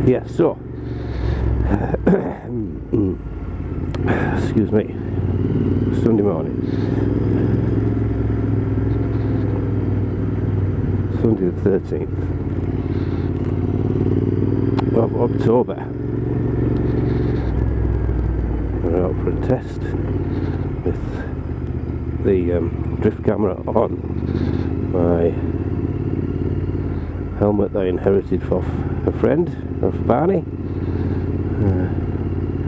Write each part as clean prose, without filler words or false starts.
Yeah, so excuse me, Sunday morning, Sunday the 13th of October. We're out for a test with the drift camera on. My helmet that I inherited off a friend, off Barney.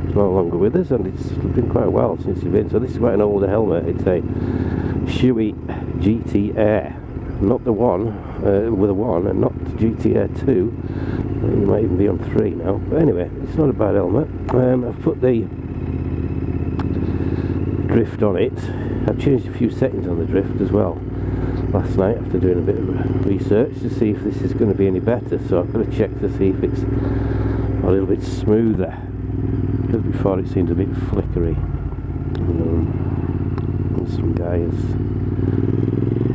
It's no longer with us, and it's been quite a while since he's been. So this is quite an older helmet. It's a Shoei GT Air, not the one with a 1, and not the GT Air 2. It might even be on 3 now. But anyway, it's not a bad helmet. I've put the drift on it. I've changed a few settings on the drift as well last night after doing a bit of research to see if this is going to be any better. So I've got to check to see if it's a little bit smoother, because before it seemed a bit flickery. And some guys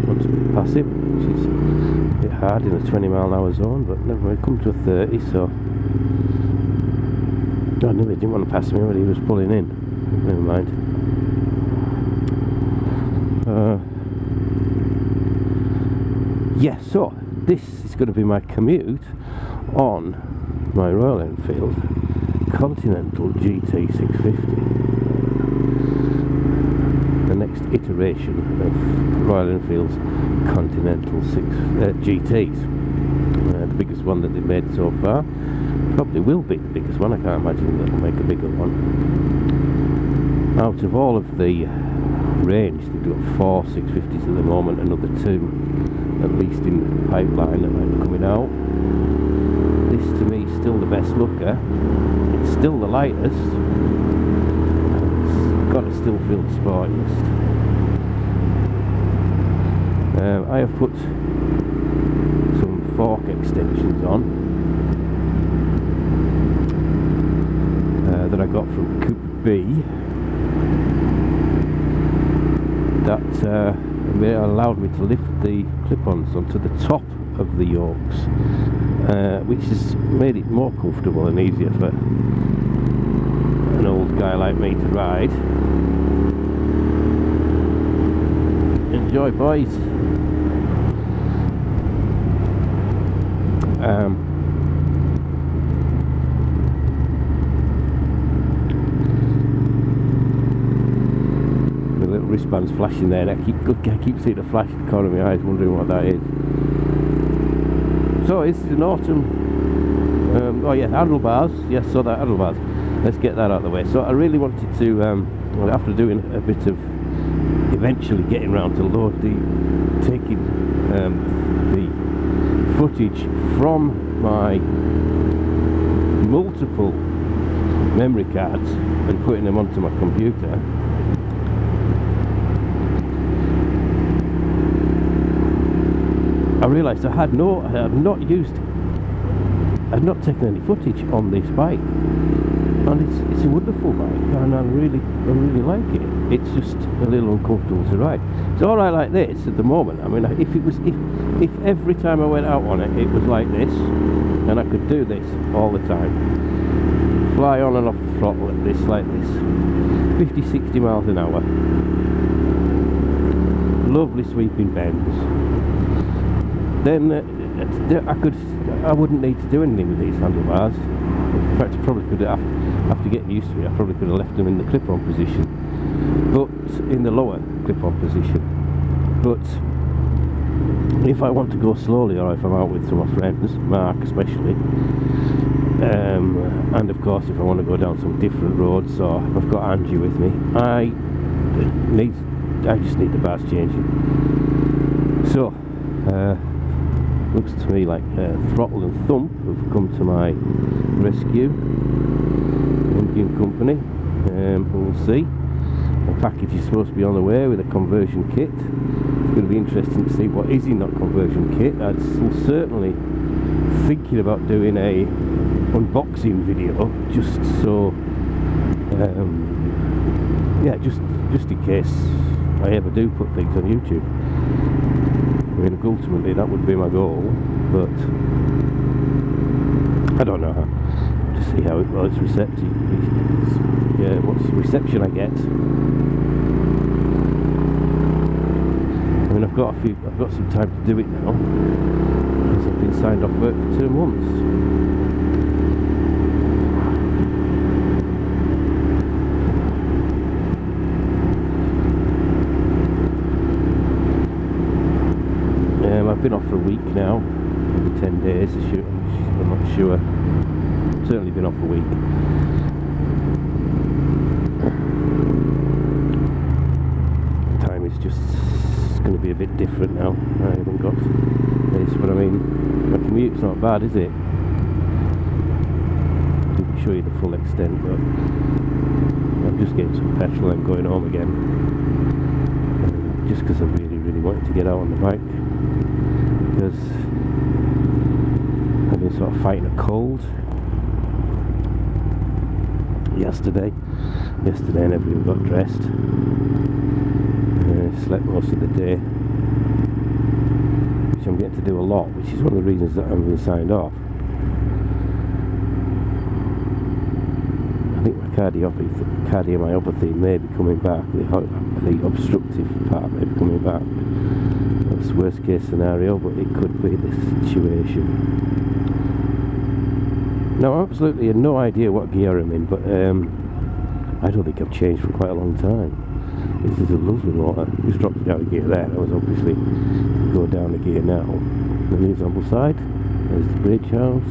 want to pass him, which is a bit hard in a 20-mile-an-hour zone, but never mind, come to a 30, so I knew he didn't want to pass me when he was pulling in. Never mind. Yeah, so this is going to be my commute on my Royal Enfield Continental GT650, the next iteration of Royal Enfield's Continental GTs, the biggest one that they've made so far. Probably will be the biggest one. I can't imagine they'll make a bigger one. Out of all of the range, they've got 4 650s at the moment, another 2 at least in the pipeline that might be coming out. This to me is still the best looker. It's still the lightest, and it's got to still feel the sportiest. I have put some fork extensions on that I got from Coupe B that allowed me to lift the clip-ons onto the top of the yokes, which has made it more comfortable and easier for an old guy like me to ride. Enjoy, boys. The little wristband's flashing there, and I keep seeing a flash in the corner of my eyes, wondering what that is. So this is an autumn. Oh yeah, handlebars. Yes, so that handlebars. Let's get that out of the way. So I really wanted to, well, after doing a bit of eventually getting around to taking the footage from my multiple memory cards and putting them onto my computer. I realised I had not taken any footage on this bike, and it's a wonderful bike, and I really like it. It's just a little uncomfortable to ride. It's all right like this at the moment. I mean, if every time I went out on it, it was like this, and I could do this all the time, fly on and off the throttle like this, 50-60 miles an hour, lovely sweeping bends. Then I wouldn't need to do anything with these handlebars. In fact, I probably could have, after getting used to it, I probably could have left them in the clip-on position, but in the lower clip-on position. But if I want to go slowly, or if I'm out with some of my friends, Mark especially, and of course if I want to go down some different roads, or if I've got Angie with me, I just need the bars changing. So looks to me like Throttle and Thump have come to my rescue. Indian company. We'll see. The package is supposed to be on the way with a conversion kit. It's going to be interesting to see what is in that conversion kit. I'm certainly thinking about doing a unboxing video, just so yeah, just in case I ever do put things on YouTube. I mean, ultimately that would be my goal, but I don't know. Just see how it's receptive. Yeah, what's the reception I get? I mean, I've got some time to do it now, because I've been signed off work for 2 months. I've been off for a week now, maybe 10 days. I'm not sure. I've certainly been off a week. Time is just going to be a bit different now. I haven't got this, but I mean, my commute's not bad, is it? I didn't show you the full extent, but I'm just getting some petrol and going home again. Just because I really wanted to get out on the bike, because I've been sort of fighting a cold yesterday and everyone got dressed. Slept most of the day, which I'm getting to do a lot, which is one of the reasons that I'm being signed off. I think my cardiomyopathy may be coming back, the obstructive part may be coming back. That's the worst case scenario, but it could be this situation. Now, I absolutely had no idea what gear I'm in, but I don't think I've changed for quite a long time. This is a lovely motor. Just dropped it down a gear there. I was obviously go down a gear now. And here's Ambleside. There's the bridge house.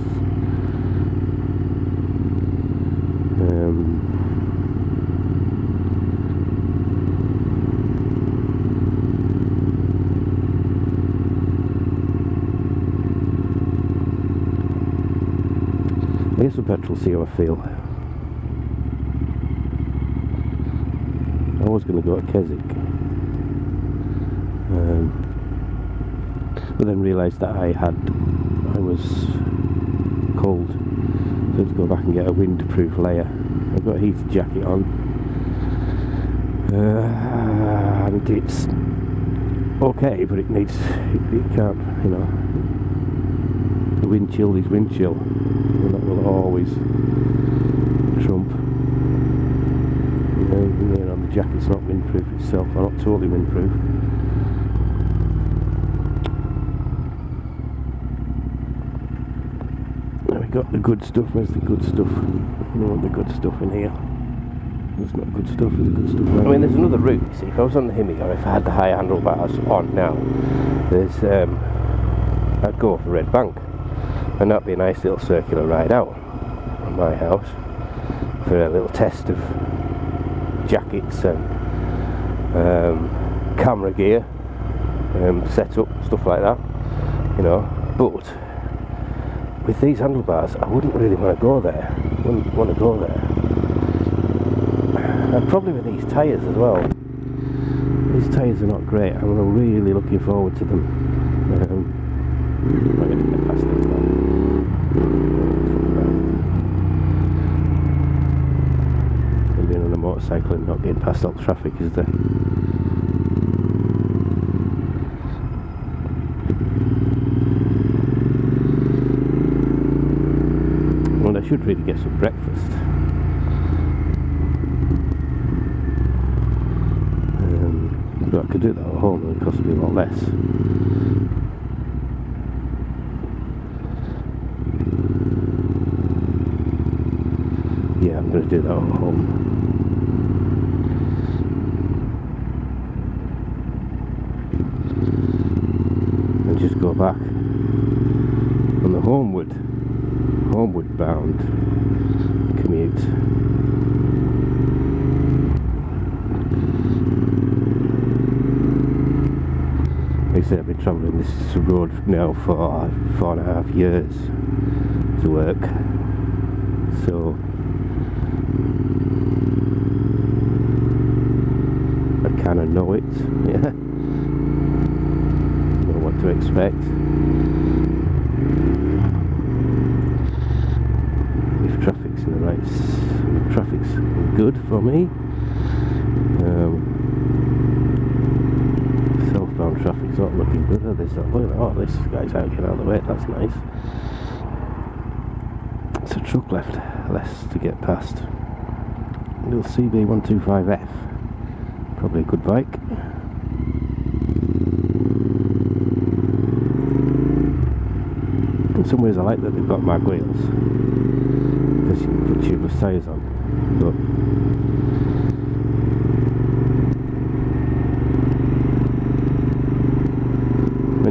I guess the petrol, see how I feel. I was going to go at Keswick, but then realised that I was cold, so I had to go back and get a windproof layer. I've got a heated jacket on, and it's okay, but it can't, you know, the wind chill is wind chill, and that will always trump. You know, the jacket's not windproof itself, or not totally windproof. Now we got the good stuff. Where's the good stuff? You know, the good stuff in here. There's not good stuff, there's good stuff. I mean, there's another route, you see. If I was on the Hemi, or if I had the high handlebars on now, I'd go for Red Bank, and that'd be a nice little circular ride out from my house for a little test of jackets and camera gear, setup, stuff like that, you know. But with these handlebars, I wouldn't really want to go there. And probably with these tyres as well. These tyres are not great. I'm really looking forward to them. I'm not going to get past them now. Being on a motorcycle and not getting past all the traffic, is there? Well, I should really get some breakfast. But I could do that at home and it cost me a lot less. Yeah, I'm going to do that at home. And just go back on the homeward bound commute. Like I said, I've been travelling this road now for 4.5 years to work, so I kind of know it, yeah. Know what to expect. If traffic's in the right, traffic's good for me. Southbound traffic's not looking good. Look at this guy's out, getting out of the way. That's nice. truck left, less to get past. Little CB125F, probably a good bike. In some ways I like that they've got mag wheels, because you can put tubeless tyres on, but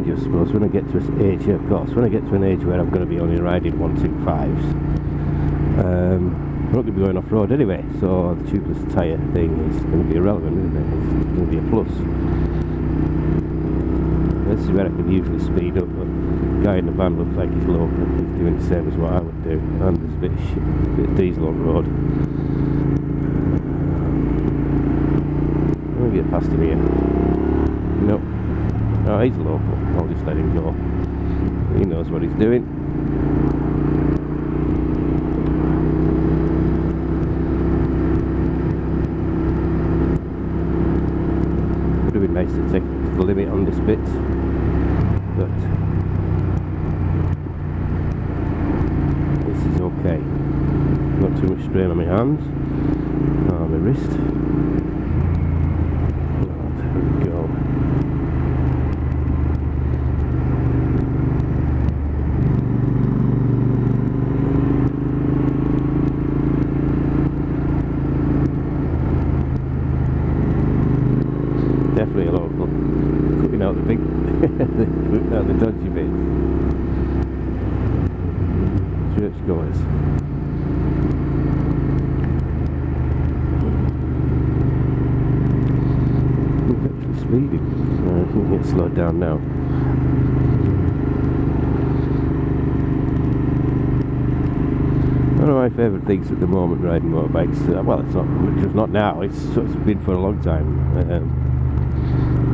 I suppose when I get to an age, of course, when I get to an age where I'm going to be only riding 125s, I'm not going to be going off-road anyway, so the tubeless tyre thing is going to be irrelevant, isn't it? It's going to be a plus. This is where I can usually speed up, but the guy in the van looks like he's local, he's doing the same as what I would do, and there's a bit of diesel on the road. Let me get past him here. Nope. Oh, he's local. I'll just let him go. He knows what he's doing. Would have been nice to take the limit on this bit, but this is okay. Not too much strain on my hands, or my wrist. There we go. Definitely a local, cutting out the big, cutting out the dodgy bits. Churchgoers. He's actually speeding. I think he'll slow down now. One of my favourite things at the moment riding motorbikes, well, it's just not now, it's been for a long time,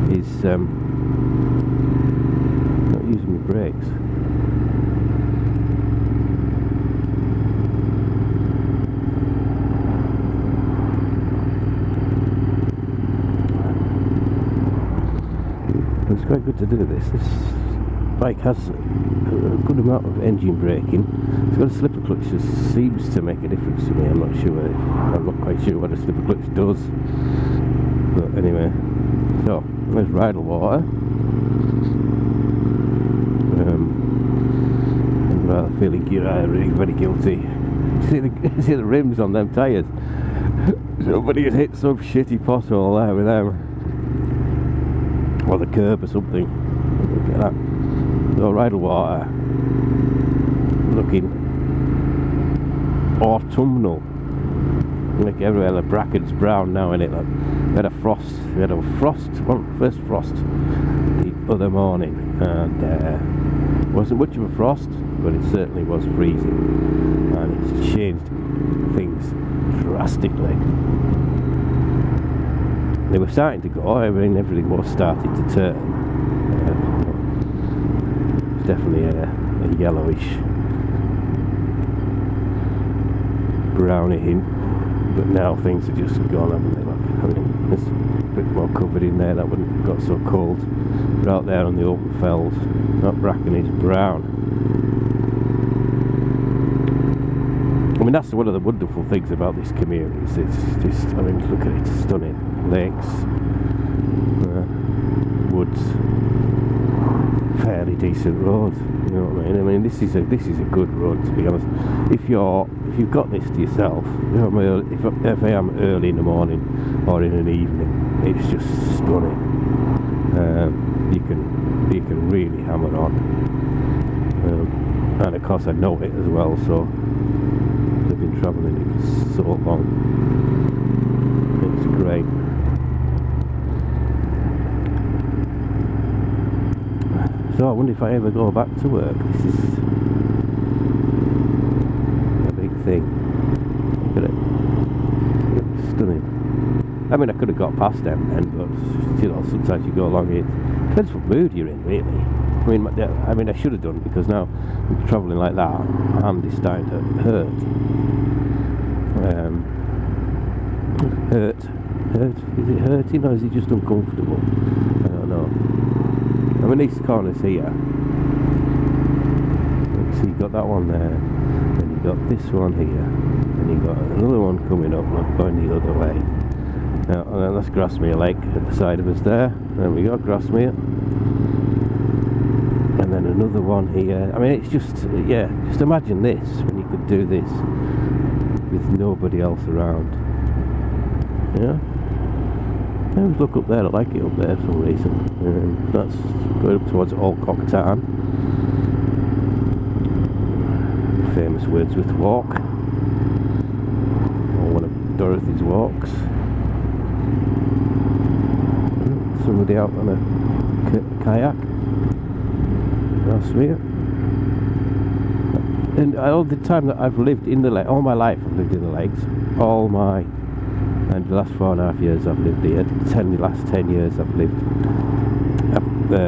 is not using my brakes. It's quite good to do this. This bike has a good amount of engine braking. It's got a slipper clutch that seems to make a difference to me. I'm not quite sure what a slipper clutch does, but anyway. So there's Rydal Water. I'm rather feeling really very guilty. See the rims on them tyres. Somebody had hit some shitty pothole there with them, or the curb or something. Look at that. So Rydal Water, looking autumnal. Like everywhere, the bracken's brown now, innit? Like, we had a frost, first frost the other morning, and wasn't much of a frost, but it certainly was freezing, and it's changed things drastically. They were starting to go, I mean, everything was starting to turn. It's definitely a yellowish, browny hint. But now things are just gone, haven't they? Look, I mean, there's a bit more covered in there, that wouldn't have got so cold. But out there on the open fells, that bracken is brown. I mean, that's one of the wonderful things about this commute. It's just, I mean, look at it, it's stunning. Lakes, woods, fairly decent roads. You know what I mean? I mean, this is a good road, to be honest. If you've got this to yourself, if I am early in the morning or in an evening, it's just stunning. You can really hammer on, and of course I know it as well. So I've been travelling it for so long. It's great. So I wonder if I ever go back to work. This is a big thing. Look at it. It's stunning. I mean, I could have got past them then, but you know, sometimes you go along it. Depends what mood you're in, really. I mean, I should have done, because now I'm travelling like that, my hand is starting to hurt. Hurt? Is it hurting, or is it just uncomfortable? I don't know. I mean, these corners here, so you've got that one there, then you've got this one here, and you've got another one coming up, going the other way. Now, that's Grasmere Lake at the side of us there. Then we got Grasmere, and then another one here. I mean, it's just, yeah, just imagine this, when you could do this with nobody else around. Yeah? I always look up there, I like it up there for some reason. That's going up towards Alcock Tarn. Famous Wordsworth Walk, or one of Dorothy's walks. Somebody out on a kayak. Grasmere. And all the time that I've lived in the lake, all my life I've lived in the lakes, and the last 4.5 years I've lived here. The last 10 years I've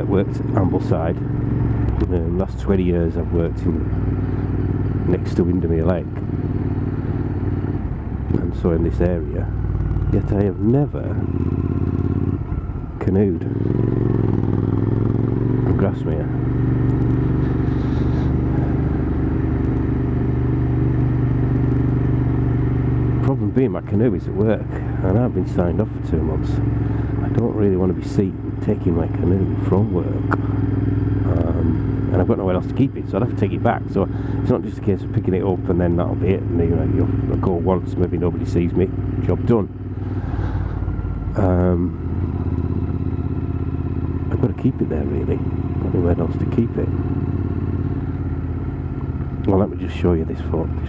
worked at Ambleside. The last 20 years I've worked next to Windermere Lake, and so in this area. Yet I have never canoed in Grasmere. Problem being, my canoe is at work, and I've been signed off for 2 months. I don't really want to be seen taking my canoe from work, and I've got nowhere else to keep it, so I'd have to take it back. So it's not just a case of picking it up and then that'll be it, and you'll go once, maybe nobody sees me, job done. I've got to keep it there, really. Got nowhere else to keep it. Well, let me just show you this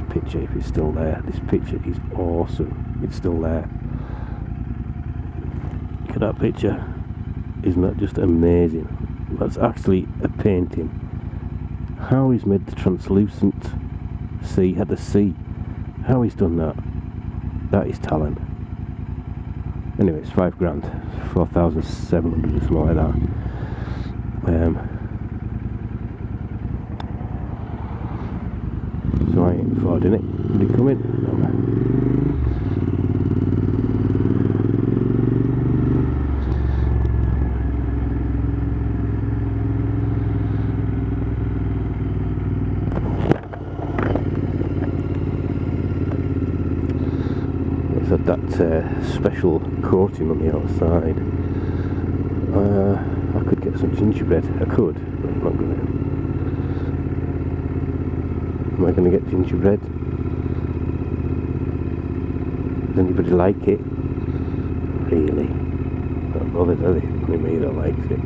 picture, if it's still there. This picture is awesome. It's still there. Look at that picture. Isn't that just amazing? That's actually a painting. How he's made the translucent sea at the sea. How he's done that. That is talent. Anyway, it's £5 grand, 4,700 or something like that. So I ain't affording it. Did it come in? No. It's had that special coating on the outside. I could get some gingerbread. I could, but I'm not going to. Am I going to get gingerbread? Does anybody like it? Really? Not bothered, are they? Only me that likes it.